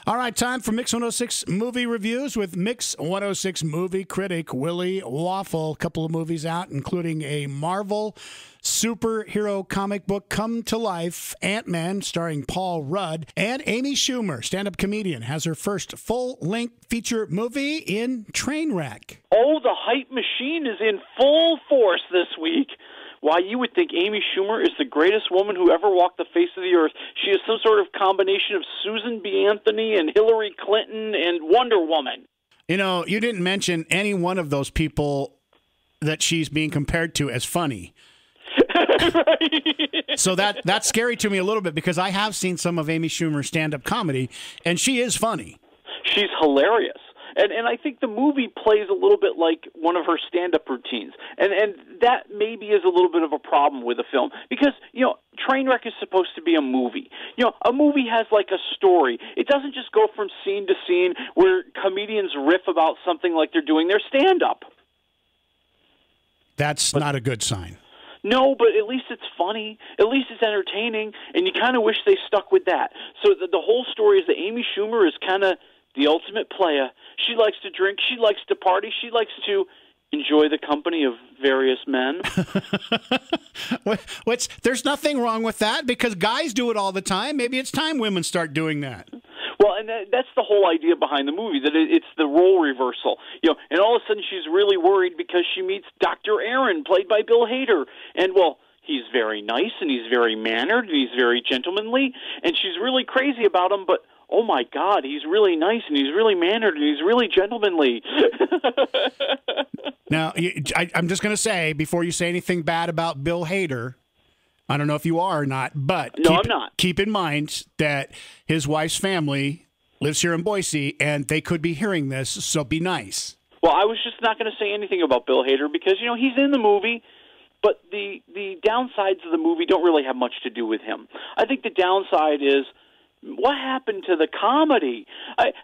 All right, time for Mix 106 Movie Reviews with Mix 106 movie critic Willie Waffle. A couple of movies out, including a Marvel superhero comic book come to life, Ant-Man, starring Paul Rudd, and Amy Schumer, stand-up comedian, has her first full-length feature movie in Trainwreck. Oh, the hype machine is in full force this week. Why, you would think Amy Schumer is the greatest woman who ever walked the face of the earth. She is some sort of combination of Susan B. Anthony and Hillary Clinton and Wonder Woman. You know, you didn't mention any one of those people that she's being compared to as funny. Right. So that's scary to me a little bit because I have seen some of Amy Schumer's stand-up comedy, and she is funny. She's hilarious. And I think the movie plays a little bit like one of her stand-up routines. And that maybe is a little bit of a problem with the film. Because, you know, Trainwreck is supposed to be a movie. You know, a movie has like a story. It doesn't just go from scene to scene where comedians riff about something like they're doing their stand-up. That's not a good sign. No, but at least it's funny. At least it's entertaining. And you kind of wish they stuck with that. So the whole story is that Amy Schumer is kind of the ultimate playa. She likes to drink. She likes to party. She likes to enjoy the company of various men. There's nothing wrong with that because guys do it all the time. Maybe it's time women start doing that. Well, and that's the whole idea behind the movie, that it's the role reversal. You know, and all of a sudden she's really worried because she meets Dr. Aaron, played by Bill Hader. And, well, he's very nice and he's very mannered and he's very gentlemanly. And she's really crazy about him, but oh, my God, he's really nice, and he's really mannered, and he's really gentlemanly. Now, I'm just going to say, before you say anything bad about Bill Hader, I don't know if you are or not, but no, I'm not. Keep in mind that his wife's family lives here in Boise, and they could be hearing this, so be nice. Well, I was just not going to say anything about Bill Hader because, you know, he's in the movie, but the downsides of the movie don't really have much to do with him. I think the downside is, what happened to the comedy?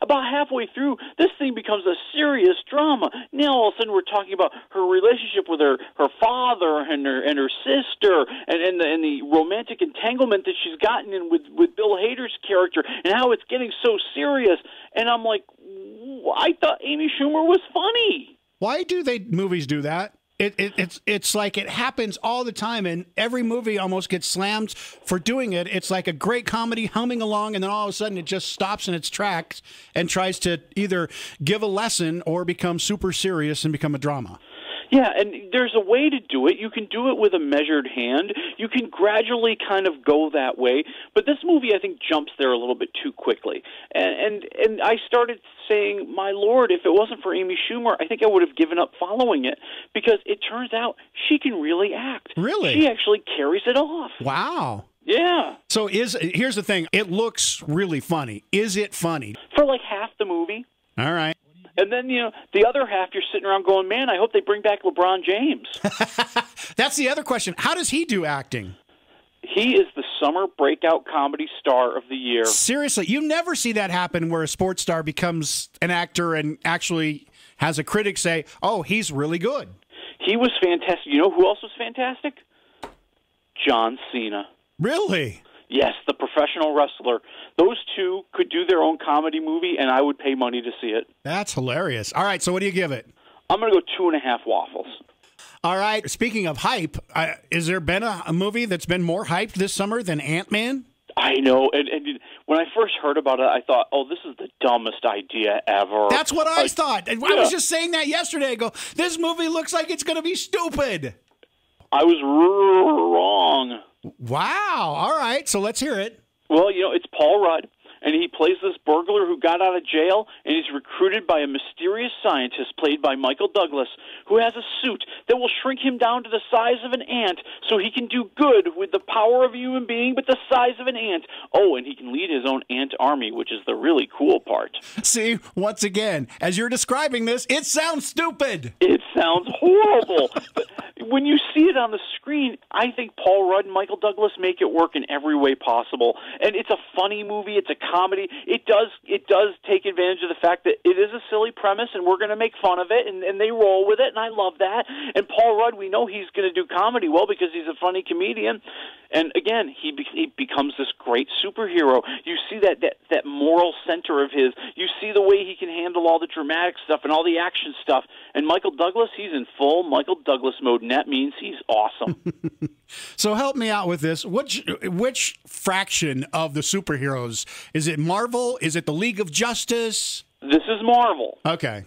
About halfway through, this thing becomes a serious drama. Now all of a sudden we're talking about her relationship with her father and her sister, and the romantic entanglement that she's gotten in with Bill Hader's character, and how it's getting so serious. And I'm like, I thought Amy Schumer was funny. Why do movies do that? It's like it happens all the time, and every movie almost gets slammed for doing it. It's like a great comedy humming along, and then all of a sudden it just stops in its tracks and tries to either give a lesson or become super serious and become a drama. Yeah, and there's a way to do it. You can do it with a measured hand. You can gradually kind of go that way. But this movie, I think, jumps there a little bit too quickly. And I started saying, my Lord, if it wasn't for Amy Schumer, I think I would have given up following it. Because it turns out she can really act. Really? She actually carries it off. Wow. Yeah. So here's the thing. It looks really funny. Is it funny? For like half the movie. All right. And then, you know, the other half, you're sitting around going, man, I hope they bring back LeBron James. That's the other question. How does he do acting? He is the summer breakout comedy star of the year. Seriously, you never see that happen where a sports star becomes an actor and actually has a critic say, oh, he's really good. He was fantastic. You know who else was fantastic? John Cena. Really? Yes, the professional wrestler. Those two could do their own comedy movie, and I would pay money to see it. That's hilarious. All right, so what do you give it? I'm going to go 2.5 waffles. All right. Speaking of hype, has there been a movie that's been more hyped this summer than Ant-Man? I know, and when I first heard about it, I thought, oh, this is the dumbest idea ever. That's what I thought. I was just saying that yesterday. I go, this movie looks like it's going to be stupid. I was wrong. Wow. All right. So let's hear it. Well, you know, it's Paul Rudd, and he plays this burglar who got out of jail, and he's recruited by a mysterious scientist played by Michael Douglas, who has a suit that will shrink him down to the size of an ant so he can do good with the power of a human being but the size of an ant. Oh, and he can lead his own ant army, which is the really cool part. See, once again, as you're describing this, it sounds stupid. It sounds horrible. But when you see it on the screen, I think Paul Rudd and Michael Douglas make it work in every way possible. And it's a funny movie. It's a comedy. It does take advantage of the fact that it is a silly premise, and we're going to make fun of it, and they roll with it, and I love that. And Paul Rudd, we know he's going to do comedy well because he's a funny comedian. And again, he becomes this great superhero. You see that moral center of his. You see the way he can handle all the dramatic stuff and all the action stuff. And Michael Douglas, he's in full Michael Douglas mode, and that means he's awesome. So help me out with this. Which fraction of the superheroes? Is it Marvel? Is it the League of Justice? This is Marvel. Okay.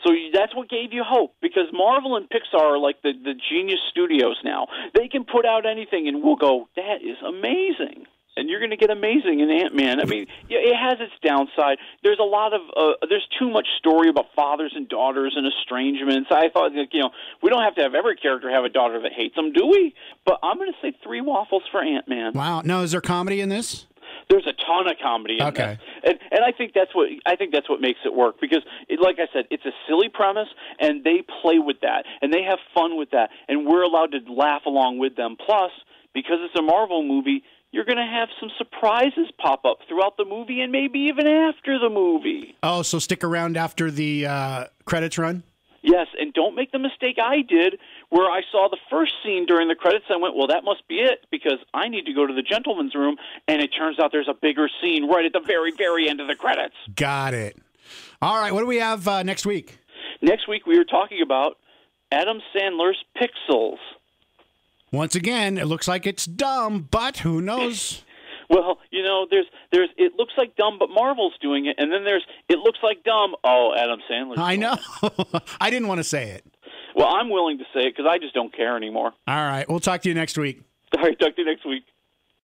So that's what gave you hope, because Marvel and Pixar are like the genius studios now. They can put out anything, and we'll go, that is amazing. And you're going to get amazing in Ant-Man. I mean, yeah, it has its downside. There's a lot of there's too much story about fathers and daughters and estrangements. I thought, we don't have to have every character have a daughter that hates them, do we? But I'm going to say 3 waffles for Ant-Man. Wow. Now, is there comedy in this? There's a ton of comedy in this, and I think that's what makes it work, because, like I said, it's a silly premise, and they play with that, and they have fun with that, and we're allowed to laugh along with them. Plus, because it's a Marvel movie, you're going to have some surprises pop up throughout the movie, and maybe even after the movie. Oh, so stick around after the credits run? Yes, and don't make the mistake I did, where I saw the first scene during the credits. I went, well, that must be it, because I need to go to the gentleman's room, and it turns out there's a bigger scene right at the very, very end of the credits. Got it. All right, what do we have next week? Next week we are talking about Adam Sandler's Pixels. Once again, it looks like it's dumb, but who knows? Well, there's it looks like dumb, but Marvel's doing it, and then there's it looks like dumb. Oh, Adam Sandler. I know. I didn't want to say it. Well, I'm willing to say it because I just don't care anymore. All right, we'll talk to you next week. All right, talk to you next week.